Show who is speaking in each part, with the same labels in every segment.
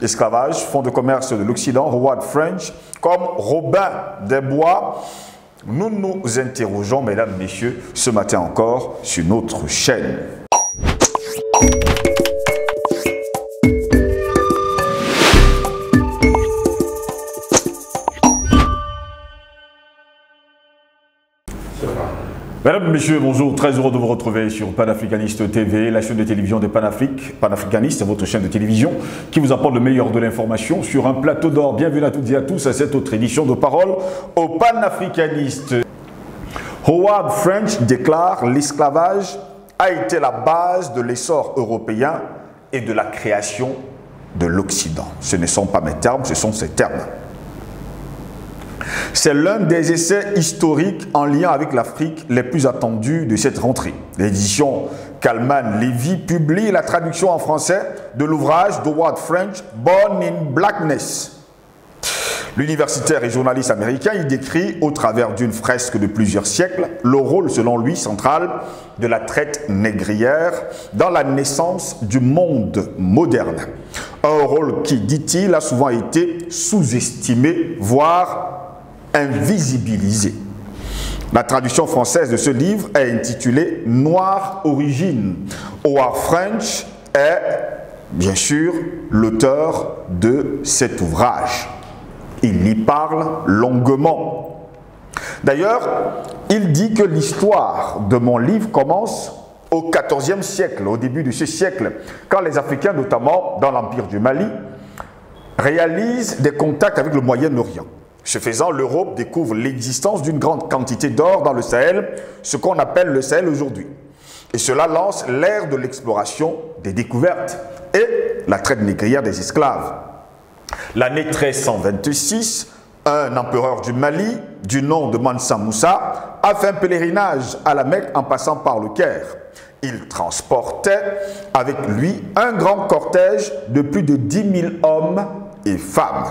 Speaker 1: Esclavage, fonds de commerce de l'Occident, Howard French, comme Robin des Bois. Nous nous interrogeons, mesdames, messieurs, ce matin encore sur notre chaîne. Mesdames, Messieurs, bonjour, très heureux de vous retrouver sur Panafricaniste TV, la chaîne de télévision de Panafrique. Panafricaniste, votre chaîne de télévision qui vous apporte le meilleur de l'information sur un plateau d'or. Bienvenue à toutes et à tous à cette autre édition de Parole aux Panafricanistes. Howard French déclare l'esclavage a été la base de l'essor européen et de la création de l'Occident. Ce ne sont pas mes termes, ce sont ses termes. C'est l'un des essais historiques en lien avec l'Afrique les plus attendus de cette rentrée. L'édition Calman Levy publie la traduction en français de l'ouvrage d'Howard French, Born in Blackness. L'universitaire et journaliste américain y décrit, au travers d'une fresque de plusieurs siècles, le rôle, selon lui, central de la traite négrière dans la naissance du monde moderne. Un rôle qui, dit-il, a souvent été sous-estimé, voire invisibilisé. La traduction française de ce livre est intitulée « Noire origine ». Howard French est, bien sûr, l'auteur de cet ouvrage. Il y parle longuement. D'ailleurs, il dit que l'histoire de mon livre commence au XIVe siècle, au début de ce siècle, quand les Africains, notamment dans l'Empire du Mali, réalisent des contacts avec le Moyen-Orient. Ce faisant, l'Europe découvre l'existence d'une grande quantité d'or dans le Sahel, ce qu'on appelle le Sahel aujourd'hui. Et cela lance l'ère de l'exploration, des découvertes et la traite négrière des esclaves. L'année 1326, un empereur du Mali, du nom de Mansa Moussa, a fait un pèlerinage à la Mecque en passant par le Caire. Il transportait avec lui un grand cortège de plus de 10 000 hommes et femmes.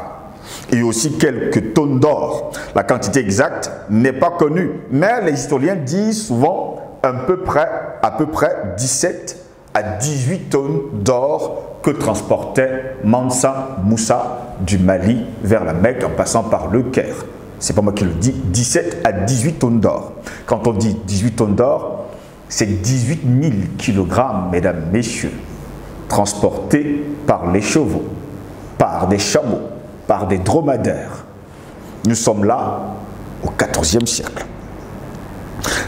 Speaker 1: Et aussi quelques tonnes d'or. La quantité exacte n'est pas connue, mais les historiens disent souvent à peu près 17 à 18 tonnes d'or que transportait Mansa Moussa du Mali vers la Mecque en passant par le Caire. C'est pas moi qui le dis, 17 à 18 tonnes d'or. Quand on dit 18 tonnes d'or, c'est 18 000 kilogrammes, mesdames, messieurs, transportés par les chevaux, par des chameaux, par des dromadaires. Nous sommes là au XIVe siècle.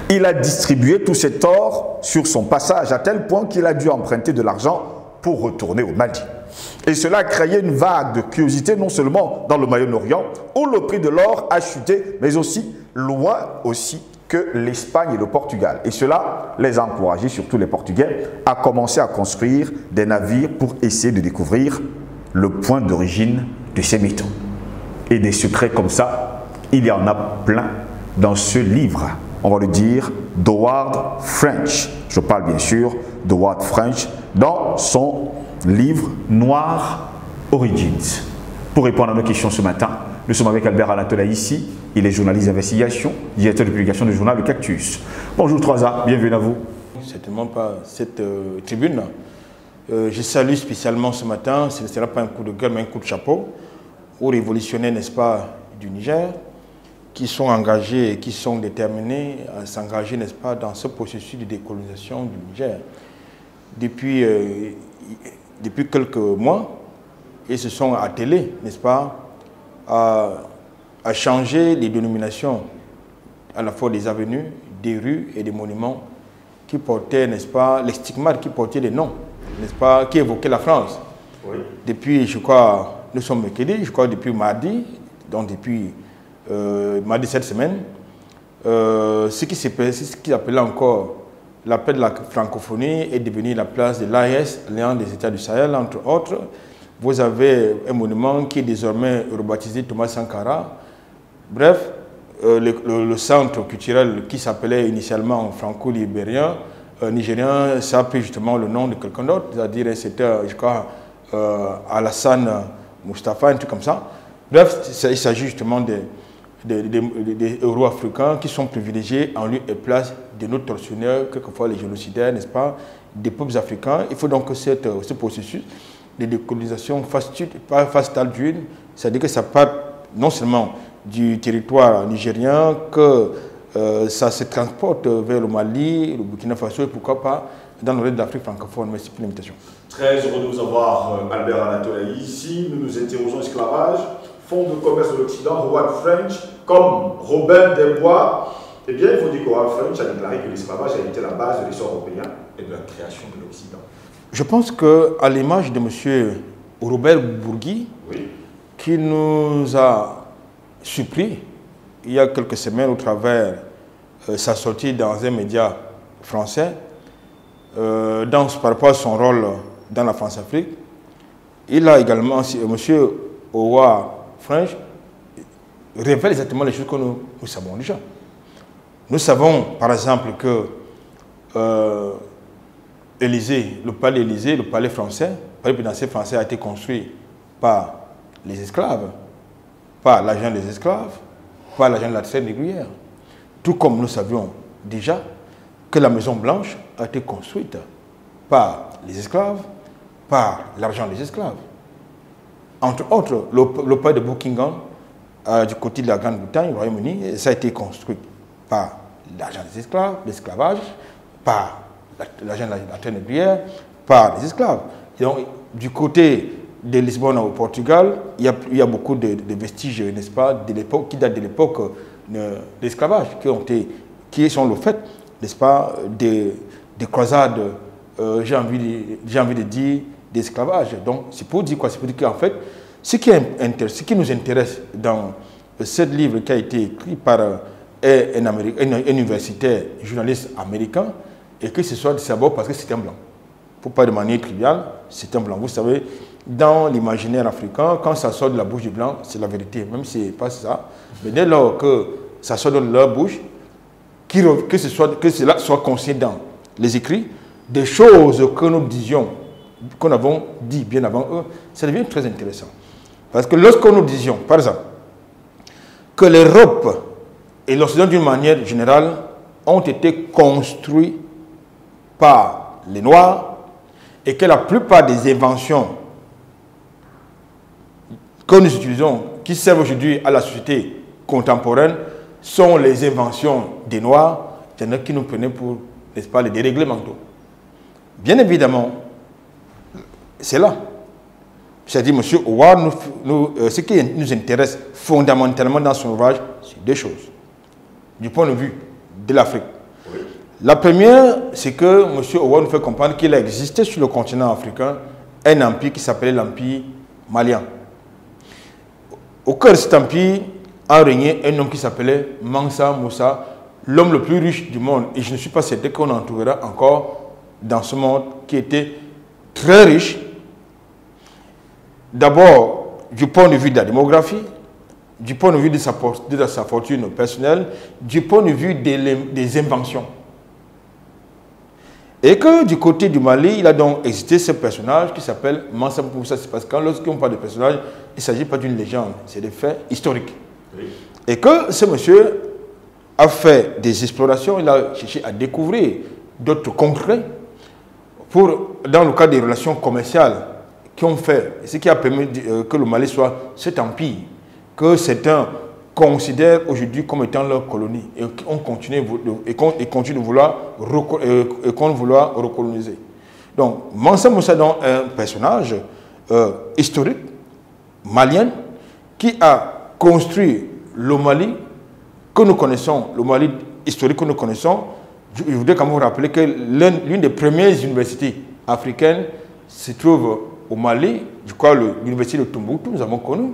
Speaker 1: Il a distribué tout cet or sur son passage à tel point qu'il a dû emprunter de l'argent pour retourner au Mali. Et cela a créé une vague de curiosité non seulement dans le Moyen-Orient où le prix de l'or a chuté, mais aussi loin aussi que l'Espagne et le Portugal. Et cela les a encouragés, surtout les Portugais, à commencer à construire des navires pour essayer de découvrir le point d'origine de ces métaux. Et des secrets comme ça, il y en a plein dans ce livre, on va le dire, d'Howard French. Je parle bien sûr d'Howard French dans son livre Noire Origins. Pour répondre à nos questions ce matin, nous sommes avec Albert Alatola ici. Il est journaliste d'investigation, directeur de publication du journal Le Cactus. Bonjour 3A, bienvenue à vous.
Speaker 2: Certainement pas cette tribune. Je salue spécialement ce matin, ce ne sera pas un coup de gueule, mais un coup de chapeau aux révolutionnaires, n'est-ce pas, du Niger, qui sont engagés et qui sont déterminés à s'engager, n'est-ce pas, dans ce processus de décolonisation du Niger. Depuis quelques mois, ils se sont attelés, n'est-ce pas, à changer les dénominations, à la fois des avenues, des rues et des monuments qui portaient, n'est-ce pas, les stigmates qui portaient les noms, n'est-ce pas, qui évoquaient la France. Oui. Depuis, je crois, nous sommes mercredi, je crois depuis mardi, donc depuis mardi cette semaine, ce qui s'est passé, ce qu'ils appelaient encore la paix de la francophonie est devenu la place de l'AES, l'Alliance des États du Sahel, entre autres. Vous avez un monument qui est désormais rebaptisé Thomas Sankara. Bref, le centre culturel qui s'appelait initialement franco-libérien, nigérien, ça a pris justement le nom de quelqu'un d'autre, c'est-à-dire c'était, je crois, Alassane Mustafa, un truc comme ça. Bref, il s'agit justement des héros africains qui sont privilégiés en lieu et place de nos tortionnaires, quelquefois les génocidaires, n'est-ce pas, des peuples africains. Il faut donc que ce processus de décolonisation face d'une, c'est-à-dire que ça part non seulement du territoire nigérien, que ça se transporte vers le Mali, le Burkina Faso et pourquoi pas dans le reste de l'Afrique francophone. Merci pour l'invitation.
Speaker 1: Très heureux de vous avoir, Albert Anatolaï. Ici, nous nous interrogeons esclavage, fonds de commerce de l'Occident, Howard French, comme Robin des Bois. Eh bien, il faut dire que Howard French a déclaré que l'esclavage a été la base de l'essor européen et de la création de l'Occident.
Speaker 2: Je pense qu'à l'image de M. Robert Bourgui, oui, qui nous a surpris il y a quelques semaines au travers sa sortie dans un média français, par rapport à son rôle dans la France-Afrique, il a également, M. Howard French révèle exactement les choses que nous savons déjà. Nous savons, par exemple, que le palais Élysée, le palais français, le palais présidentiel français a été construit par les esclaves, par l'agent des esclaves, par l'agent de la traite négrière. Tout comme nous savions déjà que la Maison Blanche a été construite par les esclaves, par l'argent des esclaves. Entre autres, le palais de Buckingham, du côté de la Grande-Bretagne, au Royaume-Uni, ça a été construit par l'argent des esclaves, l'esclavage, par l'argent de la traite négrière, par les esclaves. Et donc, du côté de Lisbonne au Portugal, il y a beaucoup de vestiges, n'est-ce pas, qui datent de l'époque de l'esclavage, qui sont le fait, n'est-ce pas, des croisades, j'ai envie de dire, d'esclavage. Donc, c'est pour dire quoi? C'est pour dire qu'en fait, ce qui nous intéresse dans ce livre qui a été écrit par un universitaire, journaliste américain, et que ce soit d'abord parce que c'est un blanc. Pour pas de manière triviale, c'est un blanc. Vous savez, dans l'imaginaire africain, quand ça sort de la bouche du blanc, c'est la vérité, même si ce n'est pas ça. Mais dès lors que ça sort de leur bouche, que cela soit consigné dans les écrits, des choses que nous disions, qu'on avons dit bien avant eux, ça devient très intéressant. Parce que lorsque nous disions, par exemple, que l'Europe et l'Occident d'une manière générale ont été construits par les Noirs et que la plupart des inventions que nous utilisons, qui servent aujourd'hui à la société contemporaine, sont les inventions des Noirs, il y en a qui nous prenaient pour, n'est-ce pas, les déréglés mentaux. Bien évidemment, c'est là. C'est-à-dire, M. Howard, ce qui nous intéresse fondamentalement dans son ouvrage, c'est deux choses, du point de vue de l'Afrique. Oui. La première, c'est que M. Howard nous fait comprendre qu'il a existé sur le continent africain un empire qui s'appelait l'empire malien. Au cœur de cet empire a régné un homme qui s'appelait Mansa Moussa, l'homme le plus riche du monde. Et je ne suis pas certain qu'on en trouvera encore dans ce monde, qui était très riche. D'abord, du point de vue de la démographie, du point de vue de sa fortune personnelle, du point de vue des inventions. Et que du côté du Mali, il a donc existé ce personnage qui s'appelle Mansa Moussa. C'est parce que lorsqu'on parle de personnage, il ne s'agit pas d'une légende, c'est des faits historiques. Oui. Et que ce monsieur a fait des explorations, il a cherché à découvrir d'autres concrets dans le cadre des relations commerciales qui ont fait, ce qui a permis que le Mali soit cet empire que certains considèrent aujourd'hui comme étant leur colonie et qu'on continue de vouloir recoloniser. Donc, Mansa Moussa est un personnage historique, malien, qui a construit le Mali que nous connaissons, le Mali historique que nous connaissons. Je voudrais quand même vous rappeler que l'une des premières universités africaines se trouve au Mali. Je crois l'université de Tombouctou, nous avons connu.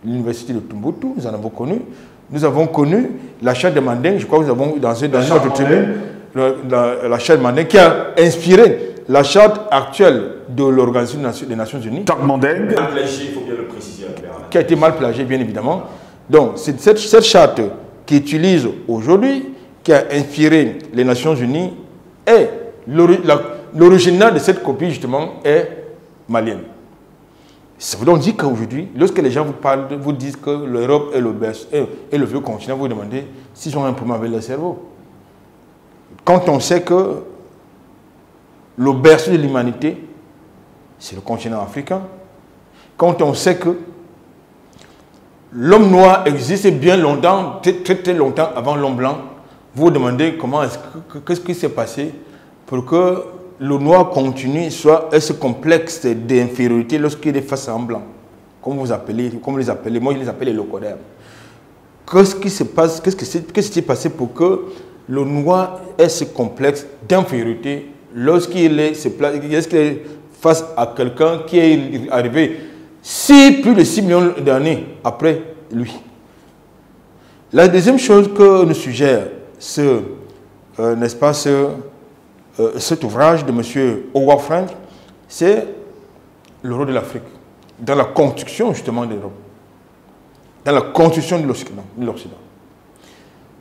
Speaker 2: L'université de Tombouctou, nous en avons connu. Nous avons connu la charte de Manding, je crois que nous avons dans une autre tribune, la charte de Manding qui a inspiré la charte actuelle de l'Organisation des Nations Unies.
Speaker 1: Charte Manding, il faut bien le préciser.
Speaker 2: Qui a été mal plagiée, bien évidemment. Donc, c'est cette charte qui utilise aujourd'hui, qui a inspiré les Nations Unies, et l'original de cette copie, justement, est malienne. Ça veut donc dire qu'aujourd'hui, lorsque les gens vous parlent, vous disent que l'Europe est le vieux continent, vous vous demandez s'ils ont un problème avec leur cerveau. Quand on sait que le berceau de l'humanité, c'est le continent africain. Quand on sait que l'homme noir existe bien longtemps, très longtemps avant l'homme blanc, vous vous demandez qu'est-ce qui s'est passé pour que le noir continue soit ce complexe d'infériorité lorsqu'il est face à un blanc, comme vous appelez, comme les appelez, moi je les appelle les locodères. Qu'est-ce qui se passe, qu'est-ce qui s'est passé pour que le noir ait ce complexe d'infériorité lorsqu'il est face à quelqu'un qui est arrivé plus de 6 millions d'années après lui. La deuxième chose que nous suggère n'est-ce pas, cet ouvrage de M. Howard French, c'est le rôle de l'Afrique dans la construction justement de l'Europe, dans la construction de l'Occident.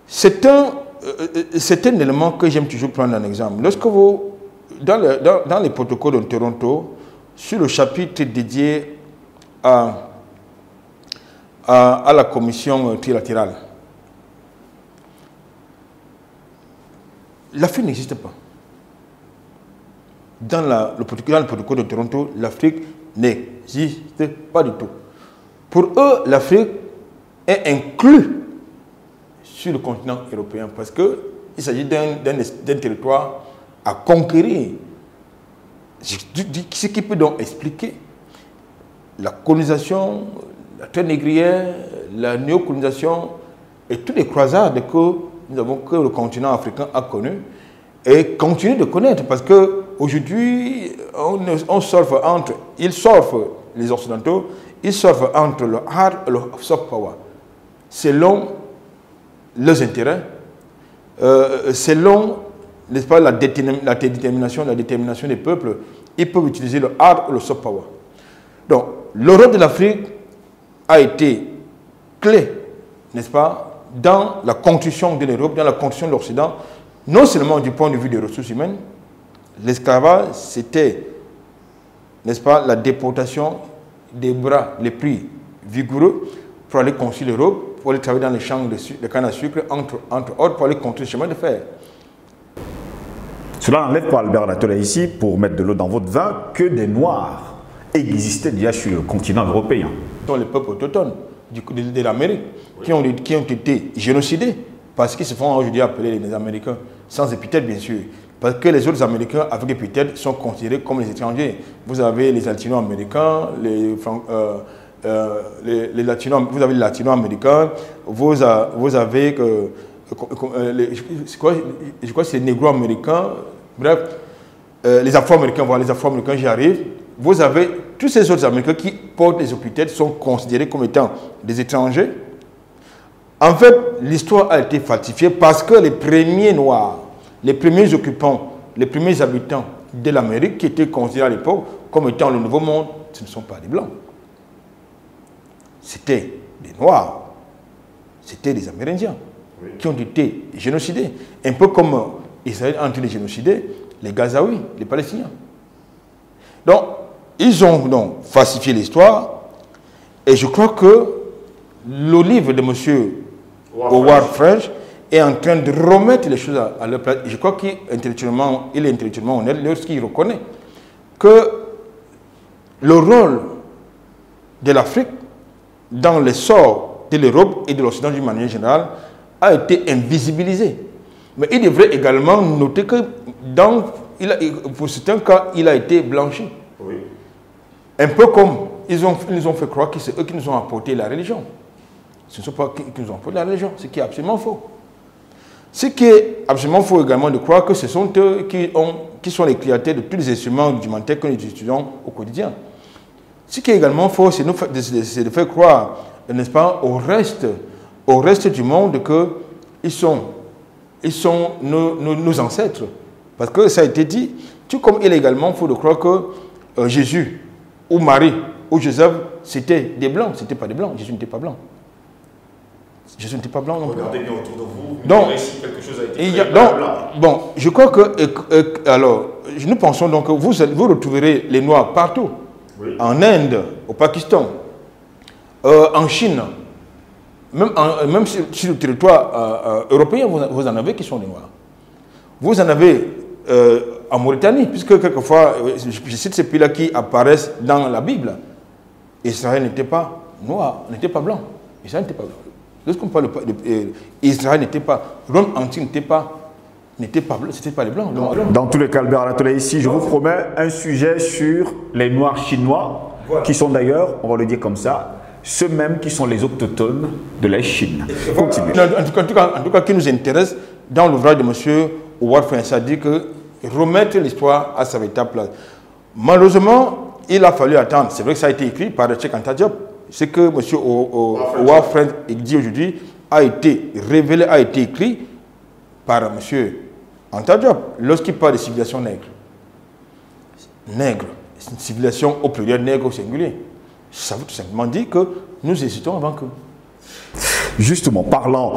Speaker 2: C'est un élément que j'aime toujours prendre en exemple. Lorsque vous, dans les protocoles de Toronto, sur le chapitre dédié à la commission trilatérale, l'Afrique n'existe pas. Dans le protocole de Toronto, l'Afrique n'existe pas du tout. Pour eux, l'Afrique est inclue sur le continent européen parce qu'il s'agit d'un territoire à conquérir. Ce qui peut donc expliquer la colonisation, la traite négrière, la néocolonisation et toutes les croisades que le continent africain a connues et continue de connaître parce qu'aujourd'hui, les Occidentaux, ils surfent entre le hard et le soft power, selon leurs intérêts, selon, n'est-ce pas, la détermination des peuples, ils peuvent utiliser le hard ou le soft power. Donc, le rôle de l'Afrique a été clé, n'est-ce pas, dans la construction de l'Europe, dans la construction de l'Occident, non seulement du point de vue des ressources humaines. L'esclavage, c'était, n'est-ce pas, la déportation des bras les plus vigoureux pour aller construire l'Europe, pour aller travailler dans les champs de canne à sucre, entre autres, pour aller construire le chemin de fer.
Speaker 1: Cela n'enlève pas, Albert Latola, ici, pour mettre de l'eau dans votre vin, que des Noirs existaient déjà sur le continent européen.
Speaker 2: Dans les peuples autochtones de l'Amérique, qui ont été génocidés, parce qu'ils se font aujourd'hui appeler les Américains, sans épithète bien sûr. Parce que les autres Américains avec épithète sont considérés comme les étrangers. Vous avez les Latino-Américains, les Latino-Américains, vous avez, je crois que c'est les Négro-Américains, bref, les Afro-Américains, voilà, les Afro-Américains, j'y arrive. Vous avez tous ces autres Américains qui portent les épithètes, sont considérés comme étant des étrangers. En fait, l'histoire a été falsifiée parce que les premiers Noirs, les premiers occupants, les premiers habitants de l'Amérique qui étaient considérés à l'époque comme étant le Nouveau Monde, ce ne sont pas des Blancs. C'était des Noirs, c'était des Amérindiens qui ont été génocidés. Un peu comme Israël a été génocidé les Gazaouis, les Palestiniens. Donc, ils ont donc falsifié l'histoire et je crois que le livre de M. Howard French est en train de remettre les choses à leur place. Je crois qu'il est intellectuellement honnête lorsqu'il reconnaît que le rôle de l'Afrique dans l'essor de l'Europe et de l'Occident d'une manière générale a été invisibilisé. Mais il devrait également noter que pour certains cas, il a été blanchi. Oui. Un peu comme ils nous ont fait croire que c'est eux qui nous ont apporté la religion. Ce ne sont pas eux qui nous ont apporté la religion, ce qui est absolument faux. Ce qui est absolument faux également de croire que ce sont eux qui sont les créateurs de tous les instruments rudimentaires que nous utilisons au quotidien. Ce qui est également faux, c'est de faire croire, n'est-ce pas, au reste du monde qu'ils sont nos ancêtres. Parce que ça a été dit, tout comme il est également faux de croire que Jésus ou Marie ou Joseph, c'était des Blancs. Ce n'était pas des Blancs. Jésus n'était pas blanc. Jésus n'était pas blanc non plus.
Speaker 1: Regardez bien autour de vous.
Speaker 2: Donc,
Speaker 1: si quelque chose a été fait blanc.
Speaker 2: Bon, je crois que, alors, nous pensons donc que vous retrouverez les Noirs partout. Oui. En Inde, au Pakistan, en Chine, même sur le territoire européen, vous en avez qui sont des Noirs. Vous en avez en Mauritanie, puisque quelquefois, je cite ces pays-là qui apparaissent dans la Bible. Israël n'était pas noir, n'était pas blanc. Israël n'était pas blanc. Lorsqu'on parle d'Israël n'était pas, Rome antique n'était pas blanc, c'était pas les blancs.
Speaker 1: Dans tous les cas, Albert Anatole, ici, je vous promets un sujet sur les Noirs chinois, voilà, qui sont d'ailleurs, on va le dire comme ça, ceux mêmes qui sont les autochtones de la Chine. Continue.
Speaker 2: En tout cas, qui nous intéresse dans l'ouvrage de M. Howard French, ça dit que remettre l'histoire à sa véritable place. Malheureusement, il a fallu attendre. C'est vrai que ça a été écrit par Cheikh Anta Diop. Ce que M. Howard French dit aujourd'hui a été révélé, a été écrit par M. Anta Diop lorsqu'il parle de civilisation nègre. Nègre, c'est une civilisation au pluriel, nègre au singulier. Ça veut tout simplement dire que nous hésitons avant que.
Speaker 1: Justement, parlant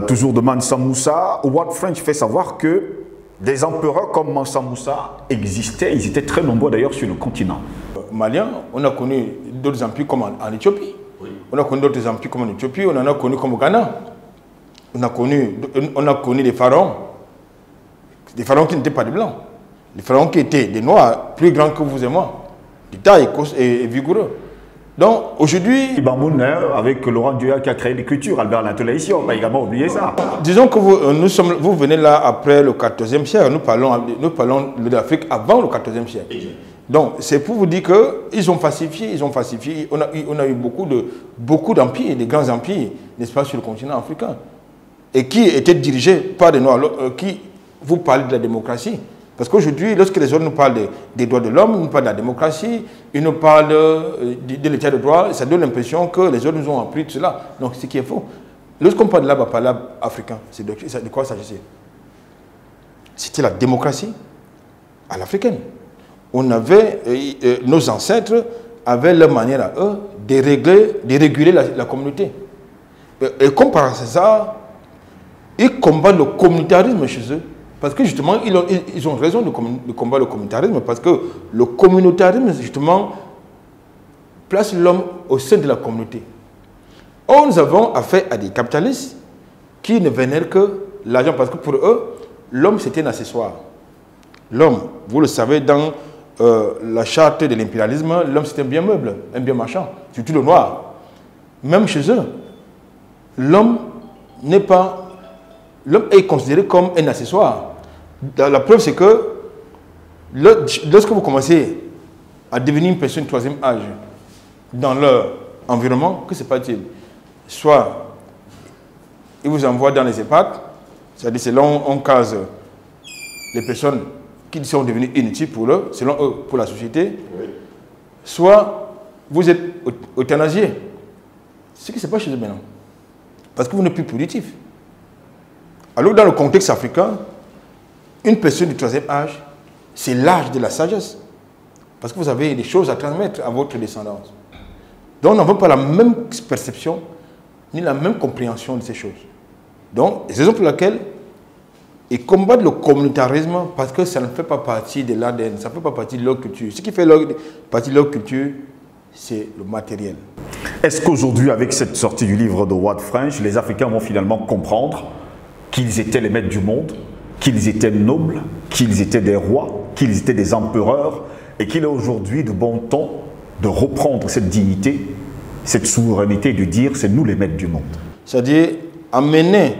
Speaker 1: toujours de Mansa Moussa, Howard French fait savoir que des empereurs comme Mansa Moussa existaient, ils étaient très nombreux d'ailleurs sur le continent.
Speaker 2: Malien, on a connu d'autres empires comme en Éthiopie. Oui. On a connu d'autres empires comme en Éthiopie, on en a connu comme au Ghana. On a connu des pharaons qui n'étaient pas des blancs. Les pharaons qui étaient des noirs, plus grands que vous et moi, de taille et vigoureux. Donc aujourd'hui...
Speaker 1: Ibamouner avec Laurent Dua qui a créé l'écriture, Albert Anatole ici, on va également oublier ça.
Speaker 2: Disons que vous venez là après le 14e siècle, nous parlons de l'Afrique avant le 14e siècle. Donc c'est pour vous dire qu'ils ont falsifié, on a eu beaucoup d'empires, des grands empires, n'est-ce pas, sur le continent africain. Et qui étaient dirigés par des Noirs, qui vous parlent de la démocratie. Parce qu'aujourd'hui, lorsque les autres nous parlent des droits de l'homme, ils nous parlent de la démocratie, ils nous parlent de l'état de droit, ça donne l'impression que les autres nous ont appris tout cela. Donc, ce qui est faux. Lorsqu'on parle de l'arabe par l'arabe africain, de quoi s'agissait? C'était la démocratie à l'africaine. Nos ancêtres avaient leur manière à eux de réguler la communauté. Et comme par hasard, ils combattent le communautarisme chez eux. Parce que justement, ils ont raison de combattre le communautarisme, parce que le communautarisme, justement, place l'homme au sein de la communauté. Or, nous avons affaire à des capitalistes qui ne vénèrent que l'argent, parce que pour eux, l'homme, c'était un accessoire. L'homme, vous le savez, dans la charte de l'impérialisme, l'homme, c'est un bien meuble, un bien marchand, surtout le noir. Même chez eux, l'homme est considéré comme un accessoire. La preuve, c'est que lorsque vous commencez à devenir une personne de troisième âge dans leur environnement, que se passe-t-il? Soit ils vous envoient dans les EHPAD, c'est-à-dire selon on case les personnes qui sont devenues inutiles pour eux, selon eux, pour la société, oui. Soit vous êtes euthanasié. C'est ce qui se passe chez eux maintenant. Parce que vous n'êtes plus productif. Alors, dans le contexte africain, une personne du troisième âge, c'est l'âge de la sagesse. Parce que vous avez des choses à transmettre à votre descendance. Donc, nous n'avons pas la même perception, ni la même compréhension de ces choses. Donc, c'est la raison pour laquelle ils combattent le communautarisme, parce que ça ne fait pas partie de l'ADN, ça ne fait pas partie de leur culture. Ce qui fait partie de leur culture, c'est le matériel.
Speaker 1: Est-ce qu'aujourd'hui, avec cette sortie du livre de Howard French, les Africains vont finalement comprendre qu'ils étaient les maîtres du monde, qu'ils étaient nobles, qu'ils étaient des rois, qu'ils étaient des empereurs, et qu'il est aujourd'hui de bon ton de reprendre cette dignité, cette souveraineté, de dire c'est nous les maîtres du monde?
Speaker 2: C'est-à-dire amener,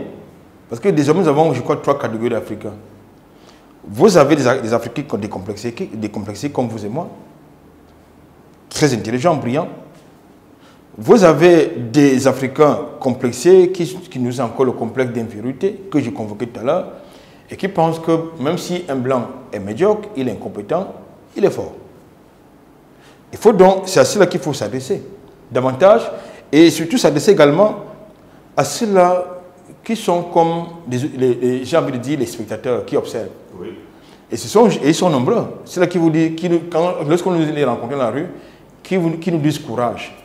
Speaker 2: parce que désormais nous avons, je crois, 3 catégories d'Africains. Vous avez des Africains qui sont décomplexés comme vous et moi, très intelligents, brillants. Vous avez des Africains complexés qui nous ont encore le complexe d'infériorité que j'ai convoqué tout à l'heure et qui pensent que même si un blanc est médiocre, il est incompétent, il est fort. Il faut donc, c'est à cela qu'il faut s'adresser davantage et surtout s'adresser également à ceux-là qui sont comme, j'ai envie de dire, les spectateurs qui observent. Oui. Et ils sont nombreux. C'est là qui vous dit, lorsqu'on les rencontre dans la rue, qui nous disent courage.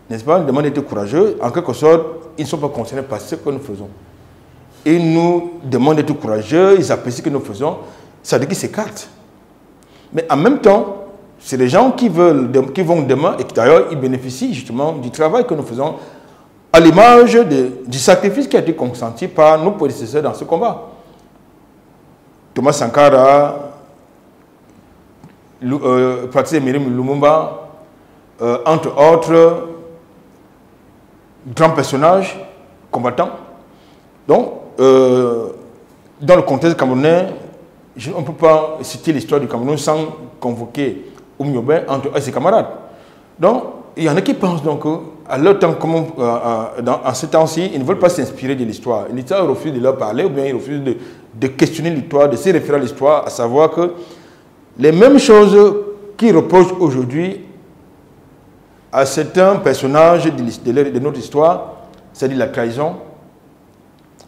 Speaker 2: N'est-ce pas? Ils demandent d'être courageux. En quelque sorte, ils ne sont pas concernés par ce que nous faisons. Ils nous demandent d'être courageux, ils apprécient ce que nous faisons. Ça veut dire qu'ils s'écartent. Mais en même temps, c'est les gens qui vont demain et qui d'ailleurs ils bénéficient justement du travail que nous faisons à l'image du sacrifice qui a été consenti par nos prédécesseurs dans ce combat. Thomas Sankara, Patrice Emery Lumumba, entre autres grands personnages combattants. Donc, dans le contexte camerounais, on ne peut pas citer l'histoire du Cameroun sans convoquer Oumyobé entre eux et ses camarades. Donc, il y en a qui pensent donc à leur temps, en ce temps-ci, ils ne veulent pas s'inspirer de l'histoire. L'histoire refuse de leur parler ou bien ils refusent de questionner l'histoire, de se référer à l'histoire, à savoir que les mêmes choses qui reprochent aujourd'hui à certains personnages de notre histoire, c'est-à-dire la trahison,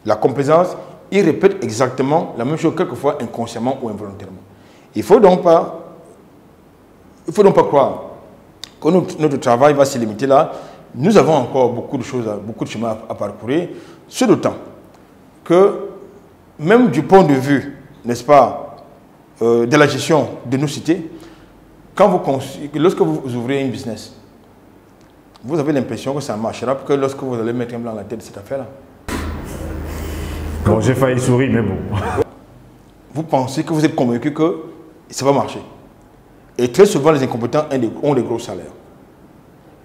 Speaker 2: la complaisance, ils répètent exactement la même chose, quelquefois inconsciemment ou involontairement. Il ne faut donc pas croire que notre travail va se limiter là. Nous avons encore beaucoup de choses, beaucoup de chemin à parcourir, ce d'autant que même du point de vue, n'est-ce pas, de la gestion de nos cités, lorsque vous ouvrez une business, vous avez l'impression que ça marchera que lorsque vous allez mettre un blanc à la tête de cette affaire-là.
Speaker 1: Bon, j'ai failli sourire, mais bon.
Speaker 2: Vous pensez que vous êtes convaincu que ça va marcher. Et très souvent, les incompétents ont des gros salaires.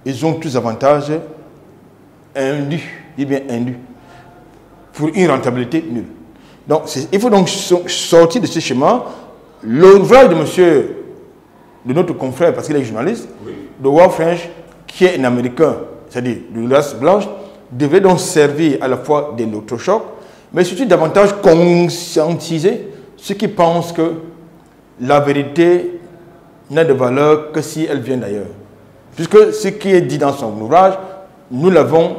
Speaker 2: Ils ont tous avantages indus, bien indus, pour une rentabilité nulle. Donc, il faut donc sortir de ce schéma. L'ouvrage de notre confrère, parce qu'il est journaliste, oui, de Howard French, qui est un Américain, c'est-à-dire de race blanche, devait donc servir à la fois d'électrochoc, mais surtout davantage conscientiser ceux qui pensent que la vérité n'a de valeur que si elle vient d'ailleurs. Puisque ce qui est dit dans son ouvrage, nous l'avons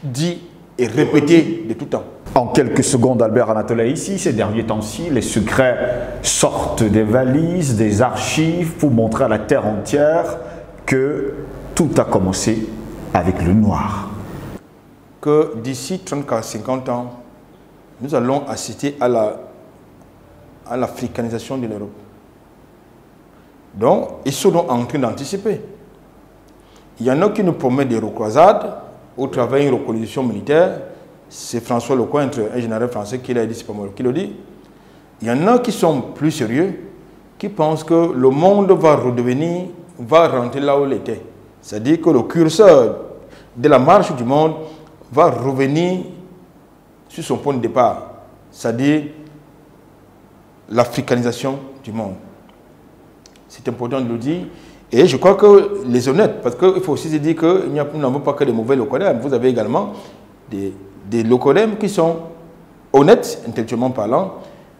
Speaker 2: dit et répété de tout temps.
Speaker 1: En quelques secondes, Albert Anatole, ici, ces derniers temps-ci, les secrets sortent des valises, des archives pour montrer à la terre entière que tout a commencé avec le noir.
Speaker 2: Que d'ici 30 à 50 ans, nous allons assister à l'africanisation de l'Europe. Donc, ils sont donc en train d'anticiper. Il y en a qui nous promettent des recroisades au travers d'une reconnaissance militaire. C'est François Lecointre, un général français, qui l'a dit, c'est pas moi qui le dit. Il y en a qui sont plus sérieux, qui pensent que le monde va rentrer là où il était. C'est-à-dire que le curseur de la marche du monde va revenir sur son point de départ, c'est-à-dire l'africanisation du monde. C'est important de le dire. Et je crois que les honnêtes, parce qu'il faut aussi se dire que nous n'avons pas que des mauvais locodèmes, vous avez également des locodèmes qui sont honnêtes, intellectuellement parlant,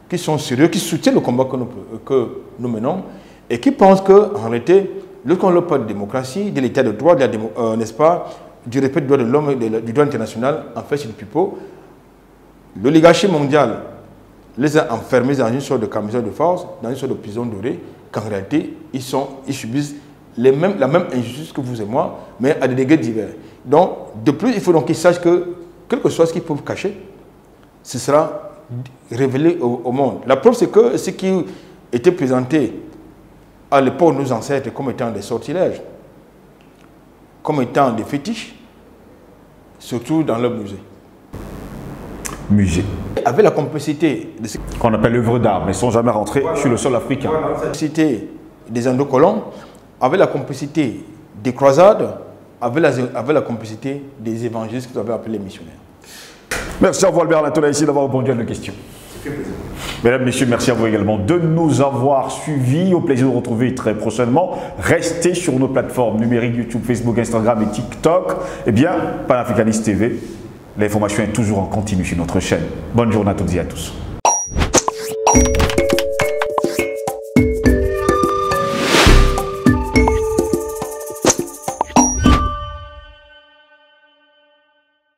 Speaker 2: qui sont sérieux, qui soutiennent le combat que nous menons et qui pensent qu'en réalité, lorsqu'on leur parle de démocratie, de l'état de droit, n'est-ce pas, du respect des droits de l'homme et du droit international, en fait, c'est le pipeau. L'oligarchie mondiale les a enfermés dans une sorte de camisole de force, dans une sorte de prison dorée, qu'en réalité, ils subissent la même injustice que vous et moi, mais à des degrés divers. Donc, de plus, il faut donc qu'ils sachent que, quel que soit ce qu'ils peuvent cacher, ce sera révélé au monde. La preuve, c'est que ce qui était présenté à l'époque de nos ancêtres comme étant des sortilèges, comme étant des fétiches, surtout dans leur musée. Avec la complicité de ce
Speaker 1: qu'on appelle l'œuvre d'art, mais ils ne sont jamais rentrés sur le sol africain.
Speaker 2: La complicité des Indo-colons, avec la complicité des croisades, avec la complicité des évangélistes qu'ils avaient appelés les missionnaires.
Speaker 1: Merci à vous, Albert Anatole, ici d'avoir répondu à nos questions. Mesdames, Messieurs, merci à vous également de nous avoir suivis. Au plaisir de vous retrouver très prochainement. Restez sur nos plateformes numériques YouTube, Facebook, Instagram et TikTok. Eh bien, Panafricanist TV, l'information est toujours en continu sur notre chaîne. Bonne journée à toutes et à tous.